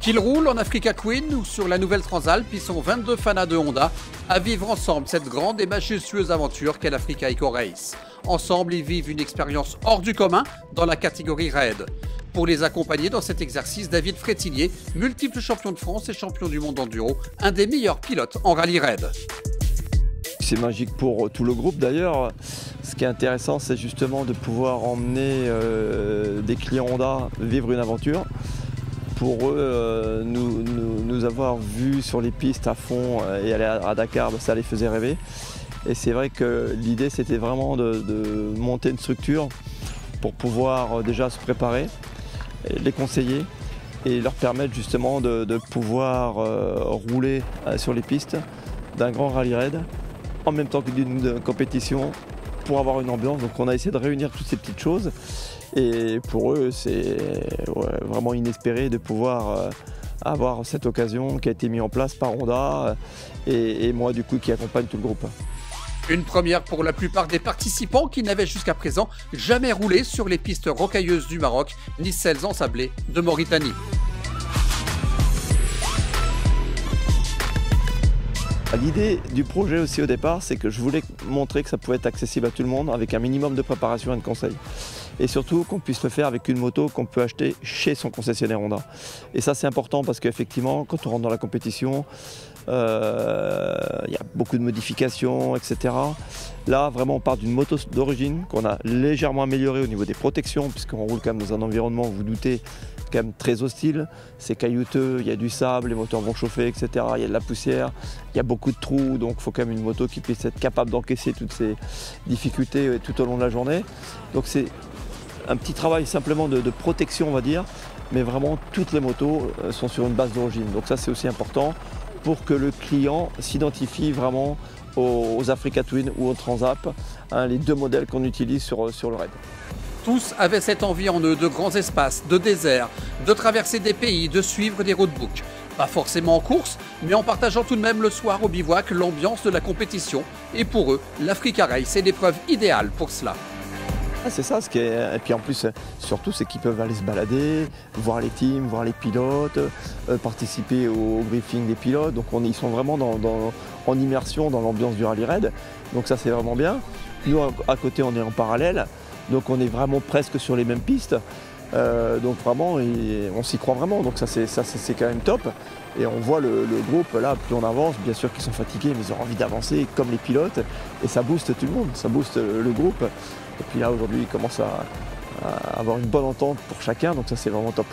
Qu'ils roulent en Africa Twin ou sur la nouvelle Transalp, ils sont 22 fanas de Honda à vivre ensemble cette grande et majestueuse aventure qu'est l'Africa Eco Race. Ensemble, ils vivent une expérience hors du commun dans la catégorie Raid. Pour les accompagner dans cet exercice, David Frétinier, multiple champion de France et champion du monde enduro, un des meilleurs pilotes en rallye Raid. C'est magique pour tout le groupe d'ailleurs. Ce qui est intéressant, c'est justement de pouvoir emmener des clients Honda vivre une aventure. Pour eux, nous avoir vus sur les pistes à fond et aller à Dakar, ça les faisait rêver. Et c'est vrai que l'idée, c'était vraiment de monter une structure pour pouvoir déjà se préparer, les conseiller et leur permettre justement de pouvoir rouler sur les pistes d'un grand rallye raid en même temps que d'une compétition pour avoir une ambiance. Donc on a essayé de réunir toutes ces petites choses. Et pour eux, c'est vraiment inespéré de pouvoir avoir cette occasion qui a été mise en place par Honda et moi du coup qui accompagne tout le groupe. Une première pour la plupart des participants qui n'avaient jusqu'à présent jamais roulé sur les pistes rocailleuses du Maroc ni celles ensablées de Mauritanie. L'idée du projet aussi au départ, c'est que je voulais montrer que ça pouvait être accessible à tout le monde avec un minimum de préparation et de conseils. Et surtout qu'on puisse le faire avec une moto qu'on peut acheter chez son concessionnaire Honda. Et ça c'est important parce qu'effectivement, quand on rentre dans la compétition, il y a beaucoup de modifications, etc. Là, vraiment, on part d'une moto d'origine qu'on a légèrement améliorée au niveau des protections, puisqu'on roule quand même dans un environnement, vous vous doutez, quand même très hostile. C'est caillouteux, il y a du sable, les moteurs vont chauffer, etc. Il y a de la poussière, il y a beaucoup de trous, donc il faut quand même une moto qui puisse être capable d'encaisser toutes ces difficultés tout au long de la journée. Donc c'est un petit travail simplement de protection, on va dire, mais vraiment toutes les motos sont sur une base d'origine. Donc ça, c'est aussi important pour que le client s'identifie vraiment aux Africa Twin ou aux Transalp, les deux modèles qu'on utilise sur le raid. Tous avaient cette envie en eux de grands espaces, de déserts, de traverser des pays, de suivre des roadbooks. Pas forcément en course, mais en partageant tout de même le soir au bivouac l'ambiance de la compétition. Et pour eux, l'Africa Race est l'épreuve idéale pour cela. C'est ça, ce qui est... et puis en plus, surtout, c'est qu'ils peuvent aller se balader, voir les teams, voir les pilotes, participer au briefing des pilotes. Donc ils sont vraiment en immersion dans l'ambiance du rallye raid. Donc ça, c'est vraiment bien. Nous, à côté, on est en parallèle. Donc on est vraiment presque sur les mêmes pistes. Donc vraiment, on s'y croit vraiment. Donc ça, c'est quand même top. Et on voit le groupe, là, plus on avance, bien sûr qu'ils sont fatigués, mais ils ont envie d'avancer comme les pilotes. Et ça booste tout le monde, ça booste le groupe. Et puis là, aujourd'hui, ils commencent à avoir une bonne entente pour chacun, donc ça, c'est vraiment top.